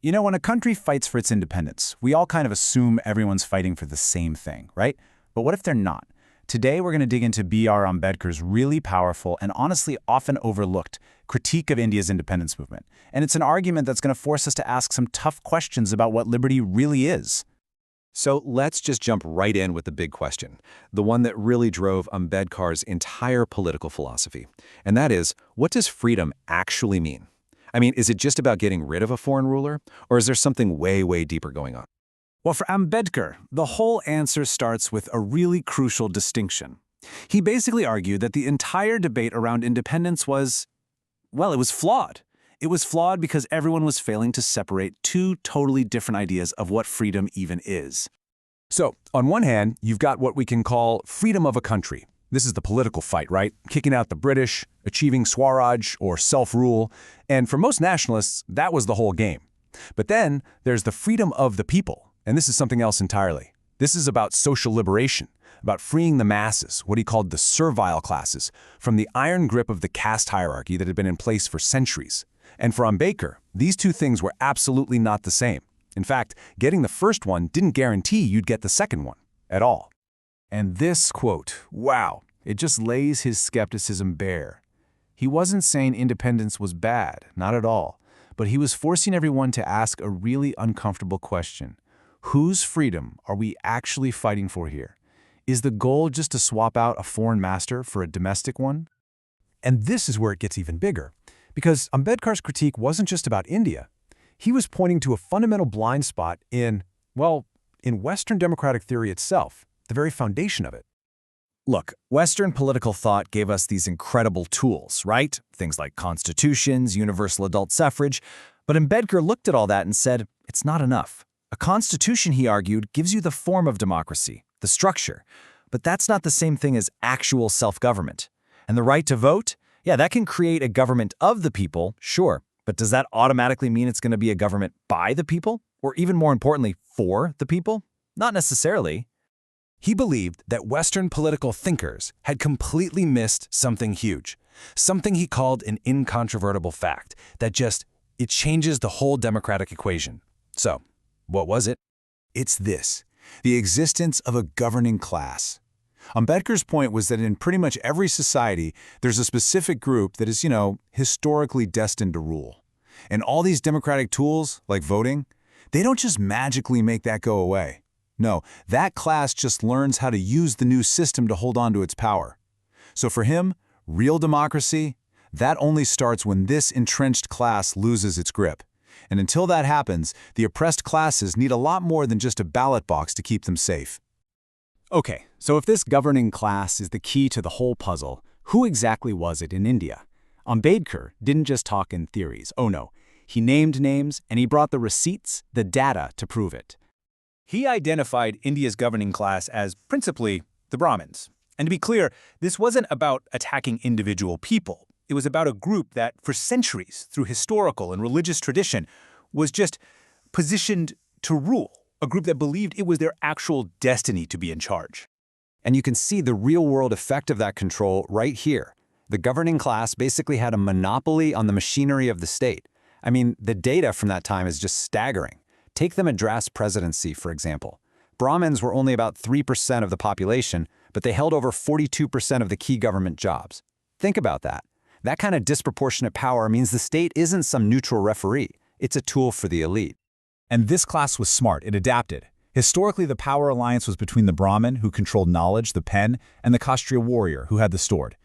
You know, when a country fights for its independence, we all kind of assume everyone's fighting for the same thing, right? But what if they're not? Today, we're going to dig into B.R. Ambedkar's really powerful and honestly often overlooked critique of India's independence movement. And it's an argument that's going to force us to ask some tough questions about what liberty really is. So let's just jump right in with the big question, the one that really drove Ambedkar's entire political philosophy. And that is, what does freedom actually mean? I mean, is it just about getting rid of a foreign ruler, or is there something way, way deeper going on? Well, for Ambedkar, the whole answer starts with a really crucial distinction. He basically argued that the entire debate around independence was, well, it was flawed. It was flawed because everyone was failing to separate two totally different ideas of what freedom even is. So, on one hand, you've got what we can call freedom of a country. This is the political fight, right? Kicking out the British, achieving Swaraj or self-rule, and for most nationalists, that was the whole game. But then there's the freedom of the people, and this is something else entirely. This is about social liberation, about freeing the masses, what he called the servile classes, from the iron grip of the caste hierarchy that had been in place for centuries. And for Ambedkar, these two things were absolutely not the same. In fact, getting the first one didn't guarantee you'd get the second one at all. And this quote, wow, it just lays his skepticism bare. He wasn't saying independence was bad, not at all, but he was forcing everyone to ask a really uncomfortable question. Whose freedom are we actually fighting for here? Is the goal just to swap out a foreign master for a domestic one? And this is where it gets even bigger, because Ambedkar's critique wasn't just about India. He was pointing to a fundamental blind spot in Western democratic theory itself, the very foundation of it. Look, Western political thought gave us these incredible tools, right? Things like constitutions, universal adult suffrage. But Ambedkar looked at all that and said, it's not enough. A constitution, he argued, gives you the form of democracy, the structure. But that's not the same thing as actual self-government. And the right to vote? Yeah, that can create a government of the people, sure. But does that automatically mean it's going to be a government by the people? Or even more importantly, for the people? Not necessarily. He believed that Western political thinkers had completely missed something huge, something he called an incontrovertible fact that it changes the whole democratic equation. So, what was it? It's this, the existence of a governing class. Ambedkar's point was that in pretty much every society, there's a specific group that is, historically destined to rule. And all these democratic tools, like voting, they don't just magically make that go away. No, that class just learns how to use the new system to hold on to its power. So for him, real democracy, that only starts when this entrenched class loses its grip. And until that happens, the oppressed classes need a lot more than just a ballot box to keep them safe. Okay, so if this governing class is the key to the whole puzzle, who exactly was it in India? Ambedkar didn't just talk in theories. Oh no, he named names and he brought the receipts, the data to prove it. He identified India's governing class as principally the Brahmins. And to be clear, this wasn't about attacking individual people. It was about a group that, for centuries, through historical and religious tradition, was just positioned to rule, a group that believed it was their actual destiny to be in charge. And you can see the real-world effect of that control right here. The governing class basically had a monopoly on the machinery of the state. I mean, the data from that time is just staggering. Take the Madras presidency, for example. Brahmins were only about 3% of the population, but they held over 42% of the key government jobs. Think about that. That kind of disproportionate power means the state isn't some neutral referee. It's a tool for the elite. And this class was smart. It adapted. Historically, the power alliance was between the Brahmin, who controlled knowledge, the pen, and the Kshatriya warrior, who had the sword.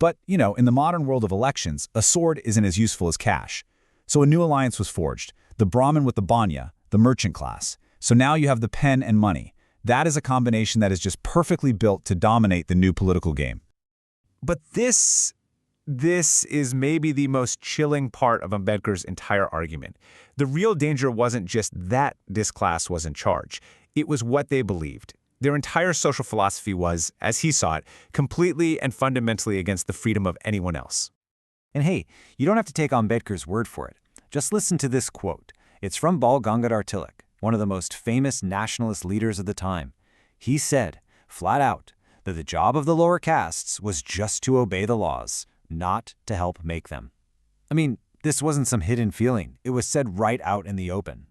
But, in the modern world of elections, a sword isn't as useful as cash. So a new alliance was forged, the Brahmin with the Banya, the merchant class. So now you have the pen and money. That is a combination that is just perfectly built to dominate the new political game. But this is maybe the most chilling part of Ambedkar's entire argument. The real danger wasn't just that this class was in charge. It was what they believed. Their entire social philosophy was, as he saw it, completely and fundamentally against the freedom of anyone else. And hey, you don't have to take Ambedkar's word for it. Just listen to this quote. It's from Bal Gangadhar Tilak, one of the most famous nationalist leaders of the time. He said, flat out, that the job of the lower castes was just to obey the laws, not to help make them. I mean, This wasn't some hidden feeling. It was said right out in the open.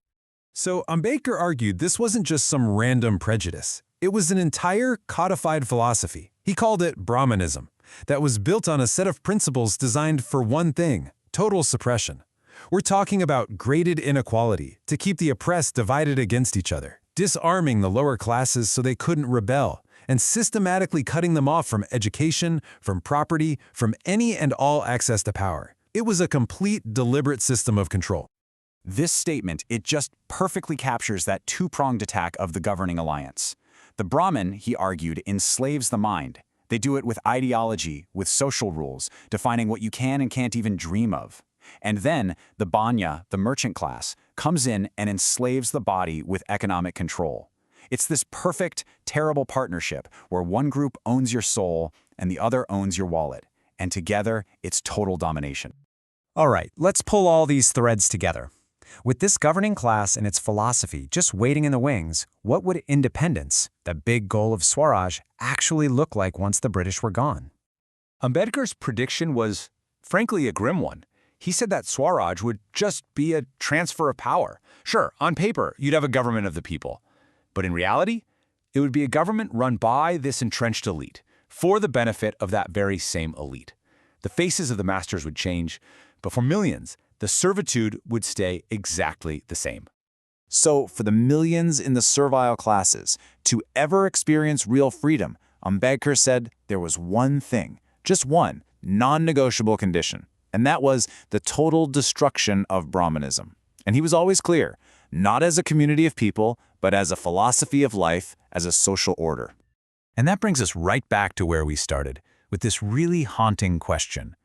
So Ambedkar argued this wasn't just some random prejudice. It was an entire codified philosophy. He called it Brahmanism, that was built on a set of principles designed for one thing: total suppression. We're talking about graded inequality to keep the oppressed divided against each other, disarming the lower classes so they couldn't rebel, and systematically cutting them off from education, from property, from any and all access to power. It was a complete, deliberate system of control. This statement, it just perfectly captures that two-pronged attack of the governing alliance. The Brahmin, he argued, enslaves the mind. They do it with ideology, with social rules, defining what you can and can't even dream of. And then the Banya, the merchant class, comes in and enslaves the body with economic control. It's this perfect, terrible partnership where one group owns your soul and the other owns your wallet. And together, it's total domination. All right, let's pull all these threads together. With this governing class and its philosophy just waiting in the wings, what would independence, the big goal of Swaraj, actually look like once the British were gone? Ambedkar's prediction was, frankly, a grim one. He said that Swaraj would just be a transfer of power. Sure, on paper, you'd have a government of the people. But in reality, it would be a government run by this entrenched elite, for the benefit of that very same elite. The faces of the masters would change, but for millions, the servitude would stay exactly the same. So, for the millions in the servile classes to ever experience real freedom, Ambedkar said there was one thing, just one, non-negotiable condition, and that was the total destruction of Brahmanism. And he was always clear, not as a community of people, but as a philosophy of life, as a social order. And that brings us right back to where we started, with this really haunting question.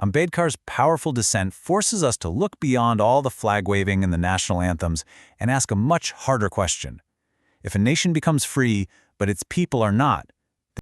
Ambedkar's powerful dissent forces us to look beyond all the flag-waving and the national anthems and ask a much harder question. If a nation becomes free, but its people are not,